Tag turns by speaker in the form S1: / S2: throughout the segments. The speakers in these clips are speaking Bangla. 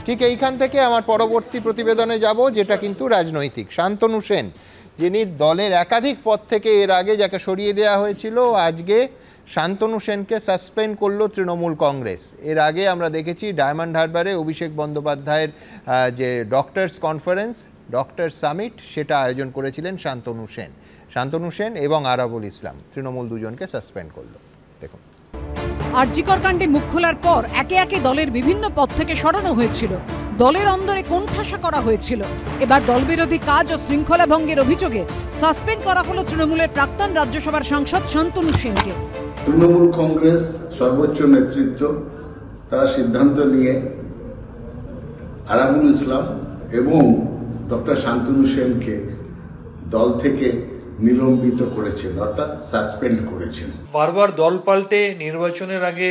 S1: ঠিক এইখান থেকে আমার পরবর্তী প্রতিবেদনে যাব, যেটা কিন্তু রাজনৈতিক। শান্তনু সেন, যিনি দলের একাধিক পদ থেকে এর আগে যাকে সরিয়ে দেওয়া হয়েছিল, আজকে শান্তনু সেনকে সাসপেন্ড করলো তৃণমূল কংগ্রেস। এর আগে আমরা দেখেছি ডায়মন্ড হারবারে অভিষেক বন্দ্যোপাধ্যায়ের যে ডক্টরস কনফারেন্স, ডক্টর সামিট, সেটা আয়োজন করেছিলেন শান্তনু সেন এবং আরাবুল ইসলাম। তৃণমূল দুজনকে সাসপেন্ড করলো। দেখুন,
S2: আরজিকর কাণ্ডে মুখ খোলার পর একে একে দলের বিভিন্ন পদ থেকে সরানো হয়েছিল, দলের অন্দরে কোণঠাসা করা হয়েছিল। এবার দলবিরোধী কাজ ও শৃঙ্খলা ভঙ্গের অভিযোগে সাসপেন্ড করা হলো তৃণমূলের প্রাক্তন রাজ্যসভার সাংসদ শান্তনু সেনকে।
S3: তৃণমূল কংগ্রেস সর্বোচ্চ নেতৃত্ব তারা সিদ্ধান্ত নিয়ে আরাবুল ইসলাম এবং ডক্টর শান্তনু সেনকে দল থেকে নিলম্বিত করেছেন, অর্থাৎ সাসপেন্ড করেছেন।
S4: বারবার দল পাল্টে নির্বাচনের আগে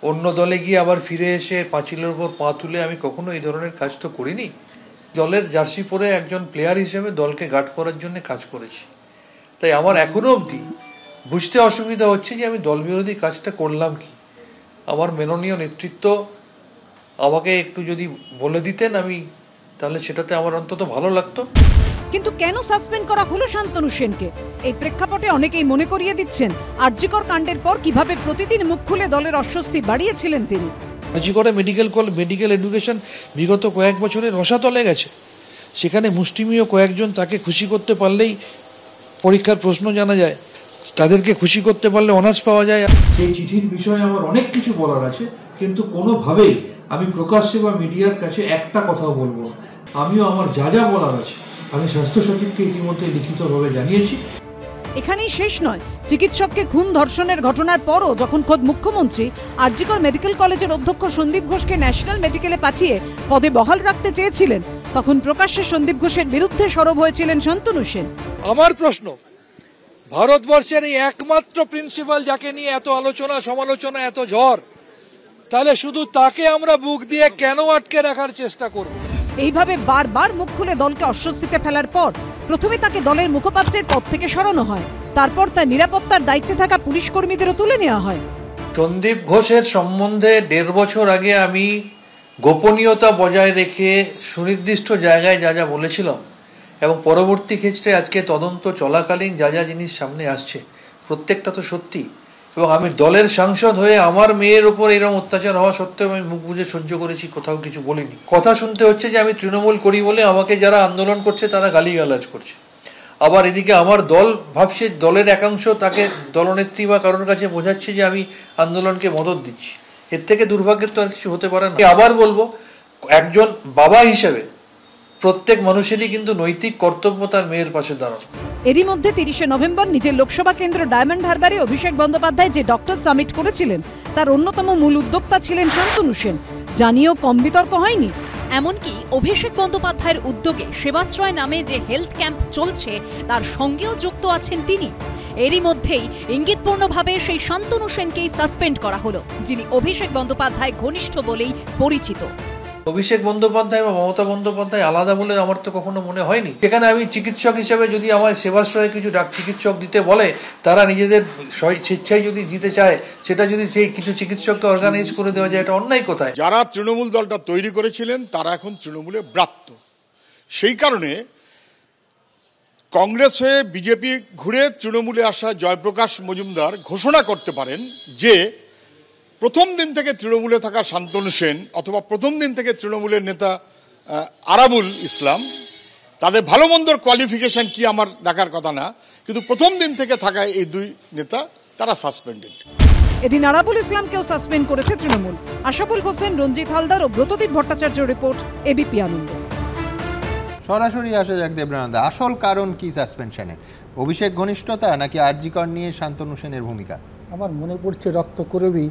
S4: অন্য দলে গিয়ে আবার ফিরে এসে পাঁচিলের উপর পা তুলে আমি কখনো এই ধরনের কাজ তো করিনি। দলের জার্সি পরে একজন প্লেয়ার হিসেবে দলকে গার্ড করার জন্য কাজ করেছি। তাই আমার এখনো অবধি বুঝতে অসুবিধা হচ্ছে যে আমি দল বিরোধী কাজটা করলাম কি। আমার মাননীয় নেতৃত্ব আমাকে একটু যদি বলে দিতেন আমি, তাহলে সেটাতে আমার অন্তত ভালো লাগতো।
S2: কিন্তু কেন সাসপেন্ড করা হলো শান্তনু সেনকে? এই প্রেক্ষাপটে অনেকেই মনে করিয়ে দিচ্ছেন আরজিকর কাণ্ডের পর কিভাবে প্রতিদিন মুখ খুলে দলের অস্বস্তি বাড়িয়েছিলেন তিনি।
S4: আরজিকরে মেডিকেল এডুকেশন বিগত কয়েক বছরের রসাতলে গেছে। সেখানে মুষ্টিমেয় কয়েকজন তাকে খুশি করতে পারলেই পরীক্ষার প্রশ্ন জানা যায়, তাদেরকে খুশি করতে পারলে অনার্স পাওয়া যায়। সেই চিঠির বিষয়ে আমার অনেক কিছু বলার আছে, কিন্তু কোনোভাবেই আমি প্রকাশ্যে বা মিডিয়ার কাছে একটা কথাও বলবো না। আমিও আমার যা যা বলার আছে আমি স্বাস্থ্য সচিবকে ইতিমধ্যে লিখিতভাবে জানিয়েছি।
S2: এখানেই শেষ নয়, চিকিৎসককে খুন ধর্ষণের ঘটনার পরও যখন খোদ মুখ্যমন্ত্রী আরজিকর মেডিকেল কলেজের অধ্যক্ষ সন্দীপ ঘোষকে ন্যাশনাল মেডিকেলে পাঠিয়ে পদে বহাল রাখতে চেয়েছিলেন, তখন প্রকাশ্যে সন্দীপ ঘোষের বিরুদ্ধে সরব হয়েছিলেন শান্তনু সেন।
S4: আমার প্রশ্ন, ভারতবর্ষের এই একমাত্র প্রিন্সিপাল যাকে নিয়ে এত আলোচনা সমালোচনা এত ঝড়, তাহলে শুধু তাকে আমরা বুক দিয়ে কেন আটকে রাখার চেষ্টা করব?
S2: এইভাবে বারবার মুখ খুলে দলকে অস্বস্তিতে ফেলার পর প্রথমে তাকে দলের মুখপাত্রের পদ থেকে সরানো হয়, তারপর তার নিরাপত্তার দায়িত্বে থাকা পুলিশ কর্মীদেরও তুলে নেওয়া হয়।
S4: সন্দীপ ঘোষের সম্বন্ধে 1.5 বছর আগে আমি গোপনীয়তা বজায় রেখে সুনির্দিষ্ট জায়গায় যা যা বলেছিলাম, এবং পরবর্তী ক্ষেত্রে আজকে তদন্ত চলাকালীন যা যা জিনিস সামনে আসছে প্রত্যেকটা তো সত্যি। এবং আমি দলের সাংসদ হয়ে আমার মেয়ের উপর এরকম অত্যাচার হওয়া সত্ত্বেও আমি মুখ বুজে সহ্য করেছি, কোথাও কিছু বলিনি। কথা শুনতে হচ্ছে যে আমি তৃণমূল করি বলে আমাকে যারা আন্দোলন করছে তারা গালিগালাজ করছে। আবার এদিকে আমার দল ভাবছে, দলের একাংশ তাকে দলনেত্রী বা কারোর কাছে বোঝাচ্ছে যে আমি আন্দোলনকে মদত দিচ্ছি। এর থেকে দুর্ভাগ্যের তো আর কিছু হতে পারে না। আবার বলবো, একজন বাবা হিসেবে প্রত্যেক মানুষেরই কিন্তু নৈতিক কর্তব্য তার মেয়ের পাশে দাঁড়ানো।
S2: এরই মধ্যে 30শে নভেম্বর নিজের লোকসভা কেন্দ্র ডায়মন্ড হারবারে অভিষেক বন্দ্যোপাধ্যায় যে ডক্টর সামিট করেছিলেন, তার অন্যতম মূল উদ্যোক্তা ছিলেন শান্তনু সেন। জানিয়েও কম বিতর্ক হয়নি।
S5: এমনকি অভিষেক বন্দ্যোপাধ্যায়ের উদ্যোগে সেবাশ্রয় নামে যে হেলথ ক্যাম্প চলছে তার সঙ্গেও যুক্ত আছেন তিনি। এরই মধ্যেই ইঙ্গিতপূর্ণভাবে সেই শান্তনু সেনকেই সাসপেন্ড করা হলো, যিনি অভিষেক বন্দ্যোপাধ্যায় ঘনিষ্ঠ বলেই পরিচিত।
S4: অভিষেক বন্দ্যোপাধ্যায় বা মমতা বন্দ্যোপাধ্যায় আলাদা বলে আমার তো কখনো মনে হয়নি। সেখানে আমি চিকিৎসক হিসেবে যদি আমার সেবাশ্রয়ে কিছু চিকিৎসক দিতে বলে, তারা নিজেদের স্বেচ্ছায় যদি দিতে চায়, সেটা যদি সেই কিছু চিকিৎসককে অর্গানাইজ করে দেওয়া যায়, এটা অন্যায় কোথায়?
S6: যারা তৃণমূল দলটা তৈরি করেছিলেন তারা এখন তৃণমূলে ব্রাত্য। সেই কারণে কংগ্রেস হয়ে বিজেপি ঘুরে তৃণমূলে আসা জয়প্রকাশ মজুমদার ঘোষণা করতে পারেন যে প্রথম দিন থেকে তৃণমূলে থাকা শান্তনু সেন অথবা প্রথম দিন থেকে তৃণমূলের নেতা আরাবুল ইসলাম, তাদের ভালো মন্দর কোয়ালিফিকেশন কি আমার দেখার কথা না, কিন্তু প্রথম দিন থেকে থাকা এই দুই নেতা তারা সাসপেন্ডেড।
S2: এদিন আরাবুল ইসলামকেও সাসপেন্ড করেছে তৃণমূল। আশাফুল হোসেন, রঞ্জিত হালদার ও ব্রতদীপ ভট্টাচার্য রিপোর্ট, এবিপি আনন্দ।
S1: সরাসরি আসা যাক দেবরানন্দ, আসল কারণ কি সাসপেনশনের? অভিষেক ঘনিষ্ঠতা নাকি আরজিকর নিয়ে শান্তনু সেনের ভূমিকা?
S7: আমার মনে পড়ছে রক্তকরবী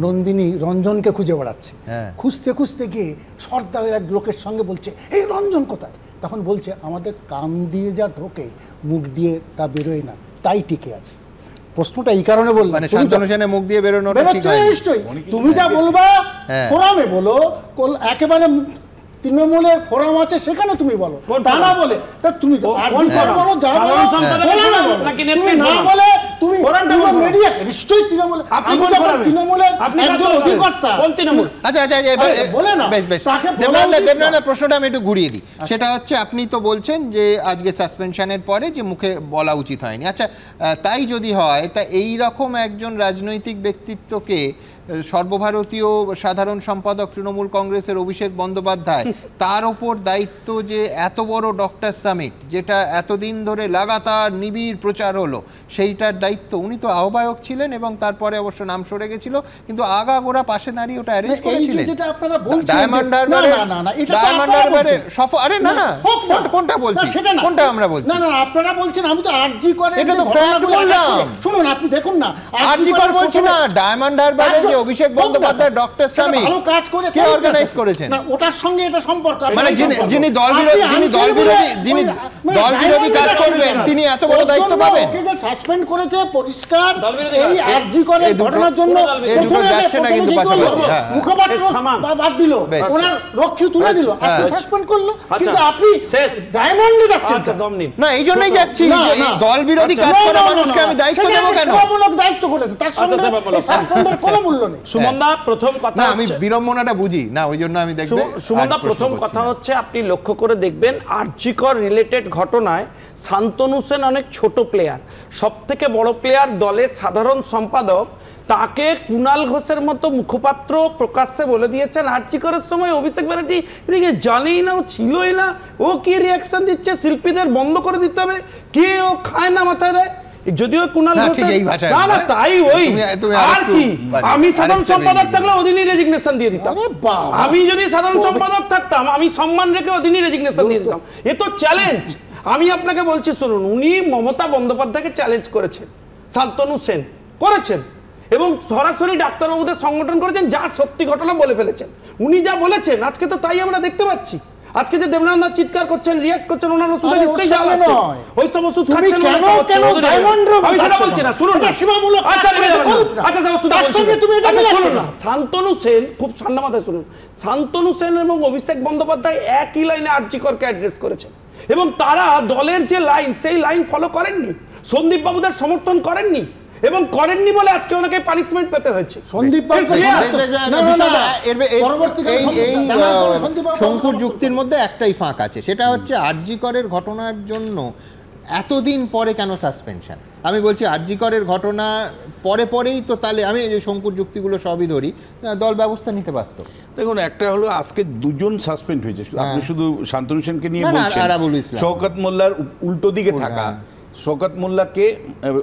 S7: নন্দিনী রঞ্জনকে খুঁজে বেড়াচ্ছে, খুঁজতে খুঁজতে গিয়ে সর্দারের এক লোকের সঙ্গে বলছে, এই রঞ্জন কোথায়? তখন বলছে, আমাদের কান দিয়ে যা ঢোকে মুখ দিয়ে তা বেরোয় না, তাই টিকে আছে। প্রশ্নটা এই কারণে বললাম,
S1: মানে শান্তনু সেনের মুখ দিয়ে বেরোনোটা ঠিক হয়
S7: নিশ্চয়ই। তুমি যা বলবা ফোরামে বলো, একেবারে তৃণমূলের ফোরাম আছে সেখানে তুমি বলো, তা না বলে তা তুমি বলো, যা বলো তুমি না বলে তুমি
S8: ফোরামটা
S7: পুরো
S8: কোন ফোরাম?
S7: মিডিয়া নিশ্চয়ই তৃণমূল,
S8: আপনি
S7: আমি
S8: কোন
S7: যখন
S8: ফোরামে?
S7: তৃণমূলের
S8: আপনি
S7: একজন
S8: কাজ করেন?
S7: অধিকর্তা।
S8: কোন তৃণমূল?
S1: আচ্ছা এবার
S7: আরে, বলে না।
S1: বেশ
S7: তাকে বলা উচিত
S1: দেবনাথ
S7: না।
S1: প্রশ্নটা আমি একটু ঘুরিয়ে দিই। সেটা হচ্ছে আপনি তো বলছেন যে আজকে সাসপেনশনের পরে যে মুখে বলা উচিত হয়নি। আচ্ছা তাই যদি হয়, তা এই রকম একজন রাজনৈতিক ব্যক্তিত্বকে সর্বভারতীয় সাধারণ সম্পাদক তৃণমূল কংগ্রেসের অভিষেক বন্দ্যোপাধ্যায়, তার ওপর দায়িত্ব যে এত বড় ডক্টর সামিট, যেটা এতদিন ধরে লাগাতার নিবিড় প্রচার হলো, সেইটার দায়িত্ব উনি তো আহ্বায়ক ছিলেন এবং তারপরে অবশ্য নাম সরে গেছিল, কিন্তু আগাগোড়া পাশে দাঁড়িয়ে ওটা অ্যারেঞ্জ করেছিলেন।
S7: যেটা আপনারা বলছেন
S1: ডায়মন্ড
S7: যে-
S1: হারবারে
S7: না, এটা তো
S1: ডায়মন্ড
S7: আপনারা
S1: হারবারে
S7: বলছেন।
S1: সফল, আরে না
S7: হোক না।
S1: কোনটা বলছি,
S7: না, সেটা না।
S1: কোনটা আমরা বলছি?
S7: না আপনারা বলছেন, আমি তো আরজি করে
S1: এটা তো fact বললাম।
S7: শুনুন, আপনি দেখুন না,
S1: আরজি কর বলছি না, ডায়মন্ড হারবারে যে অভিষেক বন্দ্যোপাধ্যায় ডক্টর সামিট
S7: ভালো কাজ করে
S1: কে অর্গানাইজ করেছেন?
S7: না, ওটার সঙ্গে এটা সম্পর্ক
S1: মানে যিনি দল বিরোধী কাজ করবেন, তিনি এত বড় দায়িত্ব পাবেন?
S7: ওকে যে সাসপেন্ড করেছে পরিষ্কার
S8: দলবিরোধী
S7: এই
S8: কাজ।
S7: আরজি করে
S1: এই দুটো-
S7: ঘটনার জন্য
S1: এই দুটো যাচ্ছে না কিন্তু পাশাপাশি। হ্যাঁ।
S7: মুখপাত্র
S8: থামান।
S7: বাদ দিল,
S1: বেশ।
S7: ওনার রক্ষী তুলে দিল, আজকে
S1: হ্যাঁ।
S7: সাসপেন্ড করলো,
S8: আচ্ছা,
S7: কিন্তু আপনি
S8: শেষ।
S7: ডায়মন্ডে যাচ্ছেন।
S8: আচ্ছা, দম নিন।
S1: না, এই জন্যই যাচ্ছি
S7: না,
S1: যে এই
S7: না।
S1: দল বিরোধী কাজ
S7: না,
S1: করা
S7: না, না,
S1: মানুষকে
S7: না,
S1: আমি দায়িত্ব
S7: সেটা
S1: দেবো
S7: আপনি
S1: কেন?
S7: সেবামূলক দায়িত্ব করেছে, তার সঙ্গে
S8: সেবামূলক।
S7: সাসপেন্ডের কোনো মূল্য নেই।
S8: সুমনদা, প্রথম কথা
S1: না, আমি
S8: হচ্ছে-
S1: বিড়ম্বনাটা বুঝি না, ওই জন্য আমি দেখবে
S8: সুমনদা, প্রথম কথা হচ্ছে আপনি লক্ষ্য করে দেখবেন আরজিকর রিলেটেড ঘটনায় শান্তনু সেন অনেক ছোট প্লেয়ার, সব থেকে বড় প্লেয়ার দলের সাধারণ সম্পাদক, তাকে কুণাল ঘোষের মতো মুখপাত্র প্রকাশ্যে বলে দিয়েছেন আরজিকরের সময় অভিষেক ব্যানার্জি এদিকে জানেই না, ও ছিলই না, ও কি রিয়াকশন দিচ্ছে, শিল্পীদের বন্ধ করে দিতে হবে, কে ও খায় না মাথায় দেয়। যদিও কুণাল
S1: না,
S8: ঘোষ
S1: ঠিক এই ভাষায়
S8: না
S1: নয়।
S8: তাই ওই
S1: তুমি
S8: আর
S1: আরেকটু
S8: কি,
S1: মানে
S8: আমি সাধারণ
S1: আরেকটা
S8: সম্পাদক
S1: বেরিয়ে
S8: থাকলে ওদিনই রেজিগনেশন দিয়ে দিতাম।
S7: আরে বাবা।
S8: আমি যদি সাধারণ সম্পাদক থাকতাম, আমি সম্মান রেখে ওদিনই রেজিগনেশন দিয়ে দিতাম। এ তো চ্যালেঞ্জ। আমি আপনাকে বলছি শুনুন, উনি মমতা বন্দ্যোপাধ্যায়কে চ্যালেঞ্জ করেছেন, শান্তনু সেন করেছেন, এবং সরাসরি ডাক্তারবাবুদের সংগঠন করেছেন, যা সত্যি ঘটনা বলে ফেলেছেন। উনি যা বলেছেন আজকে তো তাই আমরা দেখতে পাচ্ছি। আজকে যে দেবনাথ চিৎকার করছেন, রিয়াক্ট করছেন, ওনার ওষুধের
S7: আরে, ওর
S8: নিশ্চয়ই
S7: সঙ্গে
S8: জাল আছে।
S7: নয়।
S8: ওই সব ওষুধ
S7: তুমি
S8: খাচ্ছেন,
S7: কেন
S8: ওনার
S7: কেন
S8: ওষুধ-
S7: ডায়মন্ডের
S8: আমি সেটা
S7: বোঝাচ্ছ
S8: বলছি
S7: না?
S8: না, শুনুন
S7: এটা
S8: না।
S7: সীমামূলক কাজ
S8: আচ্ছা,
S7: করে
S8: যাবেন না।
S7: করুক না।
S8: আচ্ছা, স্যার, ওষুধটা
S7: তার
S8: বলছি
S7: সঙ্গে
S8: না।
S7: তুমি এটা
S8: আচ্ছা,
S7: মিলাচ্ছ
S8: শুনুন
S7: না।
S8: না। শান্তনু সেন, খুব ঠান্ডা মাথায় শুনুন, শান্তনু সেন এবং অভিষেক বন্দ্যোপাধ্যায় একই লাইনে আরজিকরকে অ্যাড্রেস করেছেন, এবং তারা দলের যে লাইন, সেই লাইন ফলো করেননি, সন্দীপ বাবুদের সমর্থন করেননি, এবং করেননি বলে আজকে ওনাকে পানিশমেন্ট পেতে হয়েছে।
S7: সন্দীপ বাবুকে
S8: এই
S7: সমর্থন- না, না, না, না। পরবর্তীকালে জানার পরে সন্দীপ বাবুকে
S1: শঙ্কুর
S7: সমর্থন
S1: যুক্তির মধ্যে একটাই ফাঁক আছে, সেটা হচ্ছে আরজি করের ঘটনার জন্য এতদিন পরে কেন সাসপেনশন। আমি বলছি আরজি করের ঘটনা পরেই তো, তাহলে আমি এই যে শঙ্কুর যুক্তিগুলো সবই ধরি, দল ব্যবস্থা নিতে পারতো।
S9: দেখুন, একটা হলো আজকে দুজন সাসপেন্ড হয়েছে, আপনি শুধু শান্তনু সেনকে নিয়ে
S1: না, না,
S9: বলছেন।
S1: আরাবুল ইসলাম।
S9: শওকত মোল্লার উল্টো দিকে থাকা, শওকত মোল্লাকে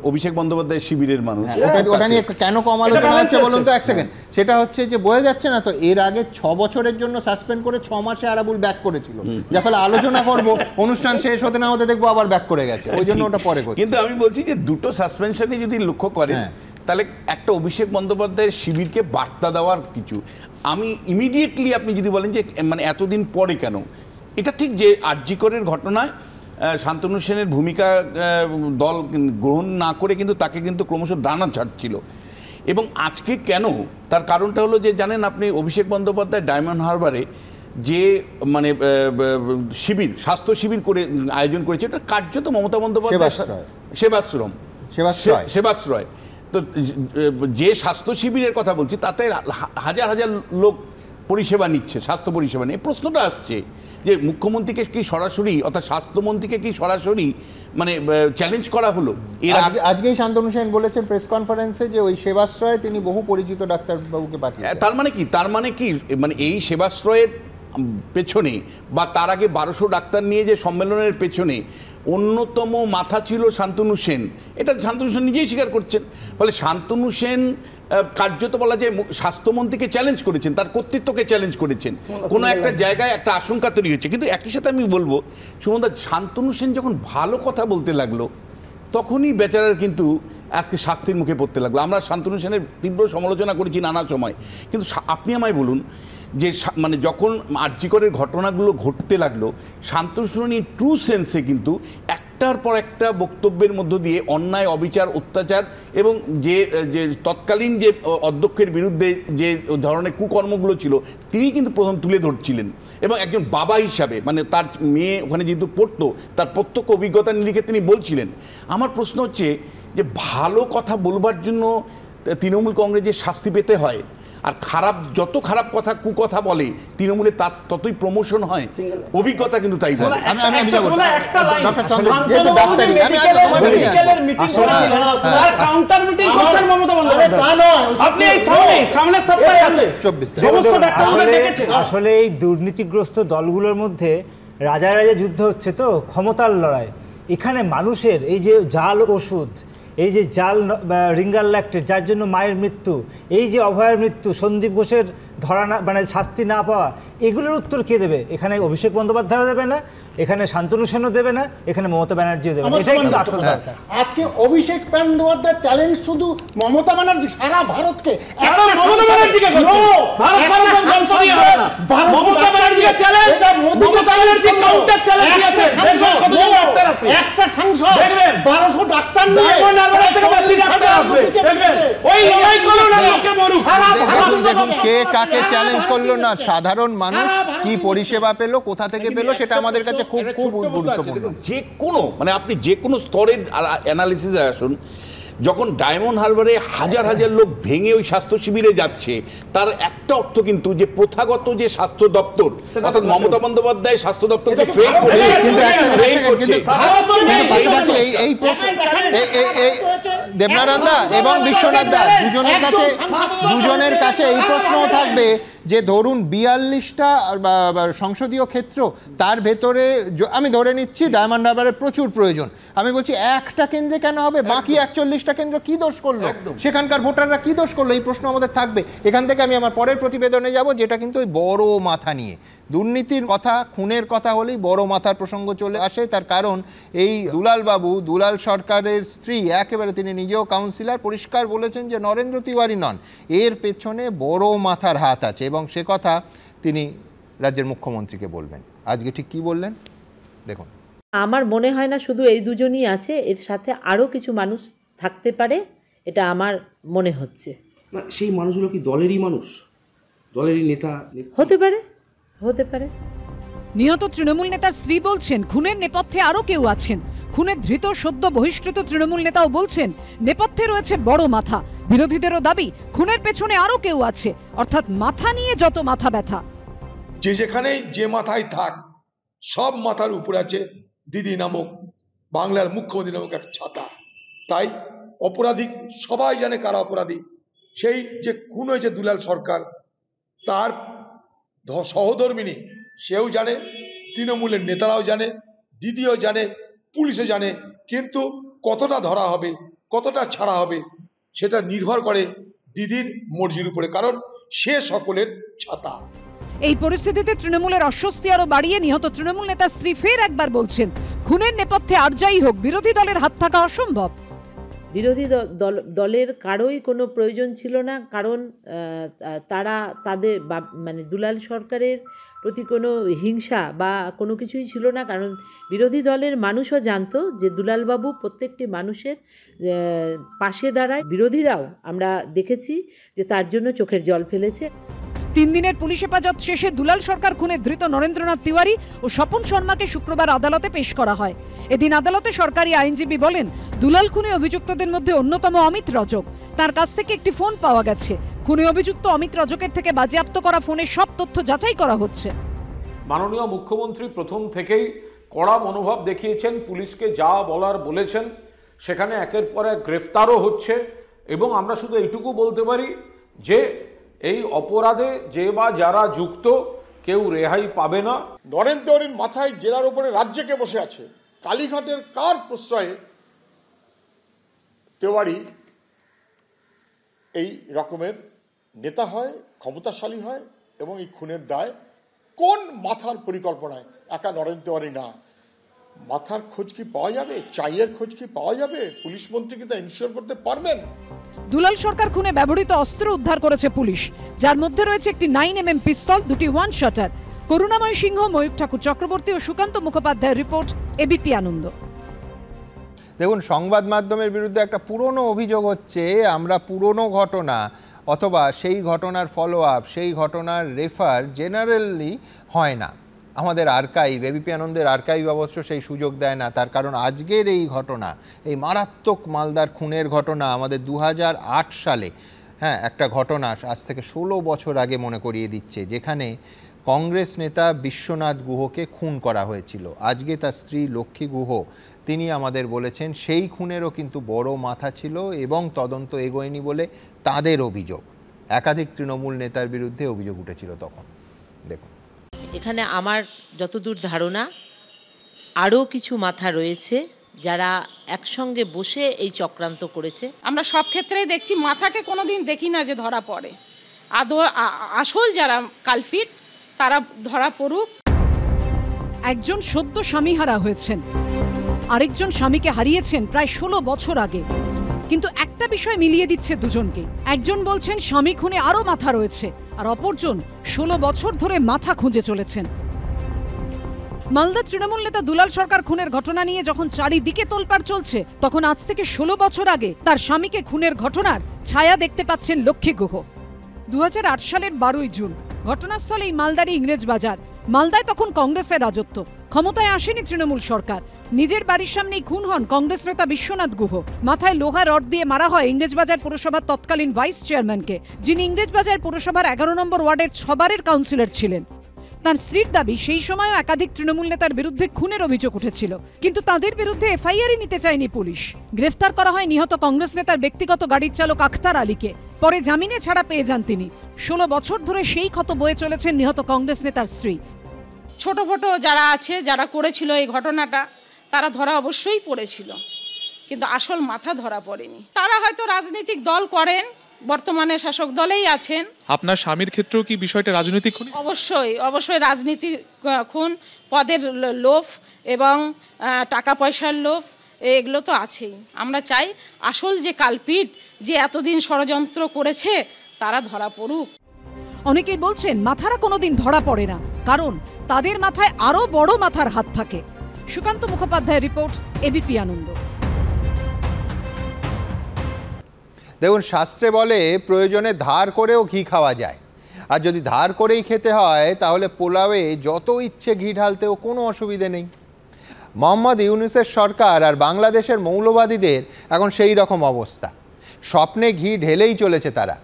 S9: অভিষেক বন্দ্যোপাধ্যায় শিবিরের মানুষ,
S1: ওটা নিয়ে কেন কম আলোচনা
S8: এটা
S1: হচ্ছে
S8: balance
S1: বলুন তো,
S8: হচ্ছে।
S1: এক সেকেন্ড। সেটা হচ্ছে যে বোঝা যাচ্ছে না তো, এর আগে 6 বছরের জন্য সাসপেন্ড করে 6 মাসে আরাবুল ব্যাক করেছিল, যার ফলে আলোচনা করব, অনুষ্ঠান শেষ হতে না হতে দেখবো আবার ব্যাক করে গেছে, ওই জন্য ওটা পরে করছে।
S9: কিন্তু আমি বলছি যে দুটো সাসপেনশনই যদি লক্ষ্য করেন,
S1: হ্যাঁ।
S9: তাহলে একটা অভিষেক বন্দ্যোপাধ্যায়ের শিবিরকে বার্তা দেওয়ার কিছু। আমি ইমিডিয়েটলি আপনি যদি বলেন যে মানে এতদিন পরে কেন, এটা ঠিক যে আরজিকরের ঘটনায় শান্তনু সেনের ভূমিকা দল গ্রহণ না করে কিন্তু তাকে কিন্তু ক্রমশ ডানা ছাড়ছিল, এবং আজকে কেন, তার কারণটা হলো যে জানেন আপনি, অভিষেক বন্দ্যোপাধ্যায় ডায়মন্ড হারবারে যে মানে শিবির, স্বাস্থ্য শিবির করে আয়োজন করেছে, এটা কার্যত মমতা বন্দ্যোপাধ্যায় সেবাশ্রয়। তো যে স্বাস্থ্য শিবিরের কথা বলছি, তাতে হাজার হাজার লোক পরিষেবা নিচ্ছে, স্বাস্থ্য পরিষেবা নিয়ে। প্রশ্নটা আসছে যে মুখ্যমন্ত্রীকে কি সরাসরি, অর্থাৎ স্বাস্থ্যমন্ত্রীকে কি সরাসরি মানে চ্যালেঞ্জ করা হলো?
S1: আজকেই শান্তনু সেন বলেছেন প্রেস কনফারেন্সে যে ওই সেবাশ্রয়ে তিনি বহু পরিচিত ডাক্তারবাবুকে পাঠিয়েছেন।
S9: তার মানে কি মানে এই সেবাশ্রয়ের পেছনে বা তার আগে 1200 ডাক্তার নিয়ে যে সম্মেলনের পেছনে অন্যতম মাথা ছিল শান্তনু সেন, এটা শান্তনু সেন নিজেই স্বীকার করছেন। ফলে শান্তনু সেন কার্যত বলা যায় স্বাস্থ্যমন্ত্রীকে চ্যালেঞ্জ করেছেন, তার কর্তৃত্বকে চ্যালেঞ্জ করেছেন, কোনো একটা জায়গায় একটা আশঙ্কা তৈরি হয়েছে। কিন্তু একই সাথে আমি বলবো, সুমনদা, শান্তনু সেন যখন ভালো কথা বলতে লাগলো, তখনই বেচারার কিন্তু আজকে শাস্তির মুখে পড়তে লাগলো। আমরা শান্তনু সেনের তীব্র সমালোচনা করেছি নানা সময়, কিন্তু আপনি আমায় বলুন যে মানে যখন আরজিকরের ঘটনাগুলো ঘটতে লাগলো, শান্তনু সেন ট্রু সেন্সে কিন্তু একটার পর একটা বক্তব্যের মধ্য দিয়ে অন্যায়, অবিচার, অত্যাচার এবং যে তৎকালীন যে অধ্যক্ষের বিরুদ্ধে যে ধরনের কুকর্মগুলো ছিল, তিনি কিন্তু প্রথম তুলে ধরছিলেন, এবং একজন বাবা হিসাবে, মানে তার মেয়ে ওখানে যেহেতু পড়তো, তার প্রত্যক্ষ অভিজ্ঞতার নিরিখে তিনি বলছিলেন। আমার প্রশ্ন হচ্ছে যে ভালো কথা বলবার জন্য তৃণমূল কংগ্রেসের শাস্তি পেতে হয়, আর যত খারাপ কথা কুকথা বলে তৃণমূলে তার ততই প্রমোশন হয়। অভিজ্ঞতা কিন্তু তাই বলে।
S10: আসলে এই দুর্নীতিগ্রস্ত দলগুলোর মধ্যে রাজা রাজা যুদ্ধ হচ্ছে, তো ক্ষমতার লড়াই। এখানে মানুষের এই যে জাল ওষুধ, এই যে জাল রিঙ্গার ল্যাক্টেট, যার জন্য মায়ের মৃত্যু, এই যে অভয়ের মৃত্যু, সন্দীপ ঘোষের ধরা না মানে শাস্তি না পাওয়া, এগুলোর উত্তর কে দেবে? এখানে অভিষেক বন্দ্যোপাধ্যায়ও দেবে না, এখানে শান্তনু সেনও দেবে না, এখানে মমতা ব্যানার্জিও দেবে না। এটাই কিন্তু আসল দরকার।
S7: আজকে অভিষেক বন্দ্যোপাধ্যায়ের চ্যালেঞ্জ শুধু মমতা ব্যানার্জি, সারা ভারতকে। একটা সাংসদ 1200 ডাক্তার নিয়ে
S1: কে কাকে চ্যালেঞ্জ করলো না, সাধারণ মানুষ কি পরিষেবা পেল, কোথা থেকে পেল, সেটা আমাদের কাছে খুব খুব গুরুত্বপূর্ণ।
S9: যে কোনো মানে আপনি যে কোনো স্তরের অ্যানালিসিসে আসুন, যখন ডায়মন্ড হারবারে হাজার হাজার লোক ভেঙে ওই স্বাস্থ্য শিবিরে যাচ্ছে, তার একটা অর্থ কিন্তু যে প্রথাগত যে স্বাস্থ্য দপ্তর, অর্থাৎ মমতা বন্দ্যোপাধ্যায় স্বাস্থ্য দপ্তরকে ফেল করছে।
S1: দেবনারায়ণ দা এবং বিশ্বনাথ দা দুজনের কাছে এই প্রশ্নও থাকবে যে ধরুন 42টা সংসদীয় ক্ষেত্র, তার ভেতরে আমি ধরে নিচ্ছি ডায়মন্ড হারবারের প্রচুর প্রয়োজন, আমি বলছি একটা কেন্দ্রে কেন হবে? বাকি 41টা কেন্দ্র কি দোষ করলো, সেখানকার ভোটাররা কি দোষ করলো? এই প্রশ্ন আমাদের থাকবে। এখান থেকে আমি আমার পরের প্রতিবেদনে যাব, যেটা কিন্তু ওই বড় মাথা নিয়ে, দুর্নীতির কথা, খুনের কথা হলেই বড় মাথার প্রসঙ্গ চলে আসে। তার কারণ এই দুলাল বাবু, দুলাল সরকারের স্ত্রী, একেবারে তিনি নিজেও কাউন্সিলর, পরিষ্কার বলেছেন যে নরেন্দ্র তিওয়ারি নন, এর পেছনে বড় মাথার হাত আছে, এবং সে কথা তিনি রাজ্যের মুখ্যমন্ত্রীকে বলবেন। আজকে ঠিক কি বললেন দেখুন।
S11: আমার মনে হয় না শুধু এই দুজনই আছে, এর সাথে আরও কিছু মানুষ থাকতে পারে, এটা আমার মনে হচ্ছে।
S12: সেই মানুষগুলো কি দলেরই মানুষ, দলেরই নেতা?
S11: হতে পারে, হতে পারে।
S2: নিহত তৃণমূল নেতার স্ত্রী বলছেন খুনের নেপথ্যে আরও কেউ আছেন। খুনে ধৃত সদ্য বহিষ্কৃত তৃণমূল নেতাও বলছেন নেপথ্যে রয়েছে বড় মাথা। বিরোধীদেরও দাবি খুনের পেছনে আরও কেউ আছে, অর্থাৎ মাথা নিয়ে যত মাথা ব্যথা।
S13: যে যেখানেই যে মাথায় থাক, সব মাথার উপর আছে দিদি নামক, বাংলার মুখ্যমন্ত্রী নামক এক ছাতা। তাই অপরাধী সবাই জানে কারা অপরাধী। সেই যে খুন হয়েছে দুলাল সরকার, তার সহধর্মিনী সেও জানে, তৃণমূলের নেতারাও জানে, দিদিও জানে, পুলিশও জানে, কিন্তু কতটা ধরা হবে, কতটা ছাড়া হবে, সেটা নির্ভর করে দিদির মর্জির উপরে, কারণ সে সকলের ছাতা।
S2: এই পরিস্থিতিতে তৃণমূলের অস্বস্তি আরো বাড়িয়ে নিহত তৃণমূল নেতার স্ত্রী ফের একবার বলছেন খুনের নেপথ্যে আর যাই হোক বিরোধী দলের হাত থাকা অসম্ভব।
S11: বিরোধী দলের কারোই কোনো প্রয়োজন ছিল না, কারণ তারা তাদের মানে দুলাল সরকারের প্রতি কোনো হিংসা বা কোনো কিছুই ছিল না, কারণ বিরোধী দলের মানুষও জানতো যে দুলালবাবু প্রত্যেকটি মানুষের পাশে দাঁড়ায়। বিরোধীরাও আমরা দেখেছি যে তার জন্য চোখের জল ফেলেছে।
S2: 3 দিনের পুলিশ হেফাজত শেষে দুলাল সরকার খুনে ধৃত নরেন্দ্রনাথ তিওয়ারি ও স্বপন শর্মাকে শুক্রবার আদালতে পেশ করা হয়। এদিন আদালতে সরকারি আইনজীবী বলেন দুলাল খুনে অভিযুক্তদের মধ্যে অন্যতম অমিত রজক। তার কাছ থেকে একটি ফোন পাওয়া গেছে। খুনে অভিযুক্ত অমিত রজকের থেকে বাজেয়াপ্ত করা ফোনের সব তথ্য যাচাই করা হচ্ছে।
S14: মাননীয় মুখ্যমন্ত্রী প্রথম থেকেই কড়া মনোভাব দেখিয়েছেন, পুলিশকে যা বলার বলেছেন, সেখানে একের পর এক গ্রেফতারও হচ্ছে, এবং আমরা শুধু এইটুকু বলতে পারি যে এই অপরাধে যে বা যারা যুক্ত কেউ রেহাই পাবে না।
S6: নরেন্দ্র তিওয়ারির মাথায় জেলার উপরে রাজ্যকে বসে আছে। কালীঘাটের কার প্রশ্রয়ে তিওয়ারি এই রকমের নেতা হয়, ক্ষমতাশালী হয়, এবং এই খুনের দায় কোন মাথার পরিকল্পনায়? একা নরেন্দ্র তিওয়ারি না, মাথার খোঁজ কি পাওয়া যাবে? চাইয়ের খোঁজ কি পাওয়া যাবে? পুলিশ মন্ত্রী কি তা ইনশিওর করতে পারবেন?
S2: দুলাল সরকার খুনে ব্যবহৃত অস্ত্র উদ্ধার করেছে পুলিশ, যার মধ্যে রয়েছে একটি 9mm পিস্তল, 2টি 1 শটার। করুণাময় সিংহ, ময়ূর ঠাকুর চক্রবর্তী ও সুকান্ত মুখোপাধ্যায়ের রিপোর্ট, এবিপি আনন্দ।
S1: দেখুন, সংবাদ মাধ্যমের বিরুদ্ধে একটা পুরনো অভিযোগ হচ্ছে আমরা পুরনো ঘটনা অথবা সেই ঘটনার ফলো আপ, সেই ঘটনার রেফার জেনারেলি হয় না। আমাদের আর্কাইভ, এবিপি আনন্দের আর্কাইভ অবশ্য সেই সুযোগ দেয় না। তার কারণ আজকের এই ঘটনা, এই মারাত্মক মালদার খুনের ঘটনা আমাদের 2008 সালে একটা ঘটনা আজ থেকে 16 বছর আগে মনে করিয়ে দিচ্ছে, যেখানে কংগ্রেস নেতা বিশ্বনাথ গুহকে খুন করা হয়েছিল। আজকে তার স্ত্রী লক্ষ্মী গুহ তিনি আমাদের বলেছেন সেই খুনেরও কিন্তু বড় মাথা ছিল এবং তদন্ত এগোয়নি বলে তাদের অভিযোগ। একাধিক তৃণমূল নেতার বিরুদ্ধে অভিযোগ উঠেছিল তখন। দেখুন,
S11: এখানে আমার যতদূর ধারণা আরও কিছু মাথা রয়েছে যারা একসঙ্গে বসে এই চক্রান্ত করেছে।
S15: আমরা সব ক্ষেত্রেই দেখছি, মাথাকে কোনোদিন দেখি না যে ধরা পড়ে। আসল যারা কালফিট তারা ধরা পড়ুক।
S2: একজন সদ্য স্বামীহারা হয়েছেন, আরেকজন স্বামীকে হারিয়েছেন প্রায় 16 বছর আগে। কিন্তু একটা বিষয় মিলিয়ে দিচ্ছে দুজনকে। একজন বলছেন স্বামী খুনে আরও মাথা রয়েছে, আর অপরজন 16 বছর ধরে মাথা খুঁজে চলেছেন। মালদা তৃণমূল নেতা দুলাল সরকার খুনের ঘটনা নিয়ে যখন চারিদিকে তোলপাড় চলছে, তখন আজ থেকে 16 বছর আগে তার স্বামীকে খুনের ঘটনার ছায়া দেখতে পাচ্ছেন লক্ষ্মী গুহ। 2008 সালের 12ই জুন ঘটনাস্থল এই মালদারই ইংরেজ বাজার। মালদায় তখন কংগ্রেসের রাজত্ব, ক্ষমতায় আসেনি তৃণমূল সরকার। নিজের বাড়ির সামনেই খুন হন কংগ্রেস নেতা বিশ্বনাথ গুহ। মাথায় লোহা রড দিয়ে মারা হয় ইংরেজবাজার পুরসভার তৎকালীন ভাইস চেয়ারম্যানকে, যিনি ইংরেজবাজার পুরসভার 11 নম্বর ওয়ার্ডের 6 বারের কাউন্সিলর ছিলেন। তার স্ত্রীর দাবি সেই সময়ও একাধিক তৃণমূল নেতার বিরুদ্ধে খুনের অভিযোগ উঠেছিল, কিন্তু তাদের বিরুদ্ধে এফআইআরই নিতে চায়নি পুলিশ। গ্রেফতার করা হয় নিহত কংগ্রেস নেতার ব্যক্তিগত গাড়ির চালক আখতার আলীকে। পরে জামিনে ছাড়া পেয়ে যান তিনি। 16 বছর ধরে সেই ক্ষত বয়ে চলেছেন নিহত কংগ্রেস নেতার স্ত্রী।
S15: ছোট ছোট যারা আছে, যারা করেছিল এই ঘটনাটা, তারা ধরা অবশ্যই পড়েছিল, কিন্তু আসল মাথা ধরা পড়েনি। তারা হয়তো রাজনৈতিক দল করেন, বর্তমানে শাসক দলেই আছেন।
S16: আপনার স্বামীর ক্ষেত্রেও কি বিষয়টা রাজনৈতিক খুন?
S15: অবশ্যই অবশ্যই রাজনীতির খুন, পদের লোভ এবং টাকা পয়সার লোভ, এগুলো তো আছেই। আমরা চাই আসল যে কালপিট, যে এতদিন ষড়যন্ত্র করেছে, তারা ধরা পড়ুক।
S2: অনেকেই বলছেন মাথারা কোনোদিন ধরা পড়ে না, কারণ তাদের মাথায় আরো বড় মাথার হাত থাকে। সুকান্ত মুখোপাধ্যায়ের রিপোর্ট, এবিপি আনন্দ।
S1: দেখুন, শাস্ত্রে বলে প্রয়োজনে ধার করেও ঘি খাওয়া যায়, আর যদি ধার করেই খেতে হয় তাহলে পোলাওয়ে যত ইচ্ছে ঘি ঢালতেও কোনো অসুবিধে নেই। মোহাম্মদ ইউনূসের সরকার আর বাংলাদেশের মৌলবাদীদের এখন সেই রকম অবস্থা। স্বপ্নে ঘি ঢেলেই চলেছে তারা।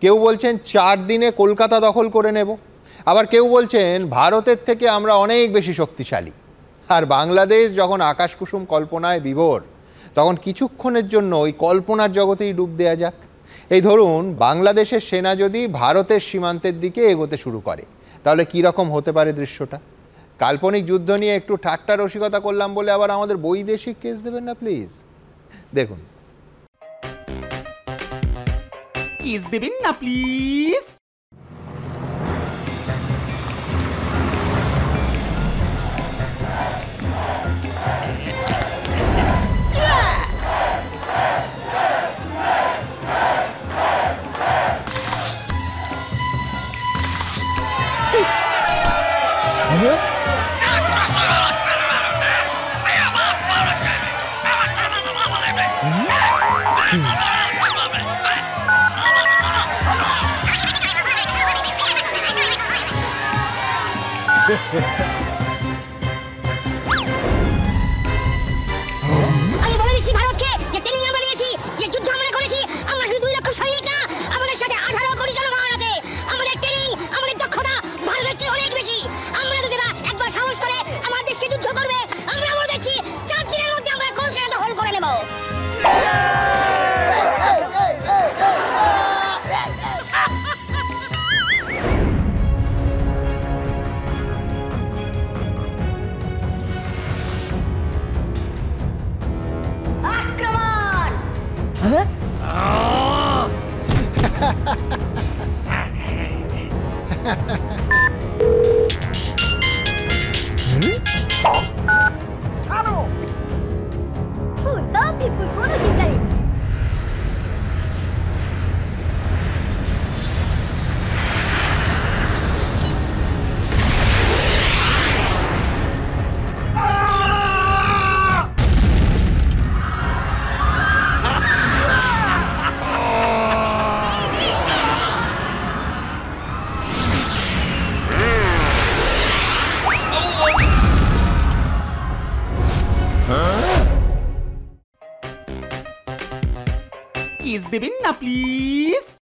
S1: কেউ বলছেন 4 দিনে কলকাতা দখল করে নেব, আবার কেউ বলছেন ভারতের থেকে আমরা অনেক বেশি শক্তিশালী। আর বাংলাদেশ যখন আকাশকুসুম কল্পনায় বিভোর, তখন কিছুক্ষণের জন্য ওই কল্পনার জগতেই ডুব দেয়া যাক। এই ধরুন, বাংলাদেশের সেনা যদি ভারতের সীমান্তের দিকে এগোতে শুরু করে, তাহলে কী রকম হতে পারে দৃশ্যটা। কাল্পনিক যুদ্ধ নিয়ে একটু ঠাট্টা রসিকতা করলাম বলে আবার আমাদের বৈদেশিক কেস দেবেন না প্লিজ। দেখুন,
S17: কেস দেবেন না প্লিজ।
S18: আমি বলে দিচ্ছি ভারতকে, যে ট্রেনিং আমরা দিয়েছি, যে যুদ্ধ আমরা করেছি, আমরা শুধু 2 লক্ষ সৈনিক না, আমাদের সাথে 18 কোটি জনগণ আছে। আমাদের ট্রেনিং, আমাদের দক্ষতা ভারতের চেয়ে অনেক বেশি। আমরা যদি একবার সাহস করে আমার দেশকে যুদ্ধ করবে, আমরা বলে দিচ্ছি 4 দিনের মধ্যে আমরা কলকাতা দখল করে নেব।
S17: কিস দেবেন না প্লিজ?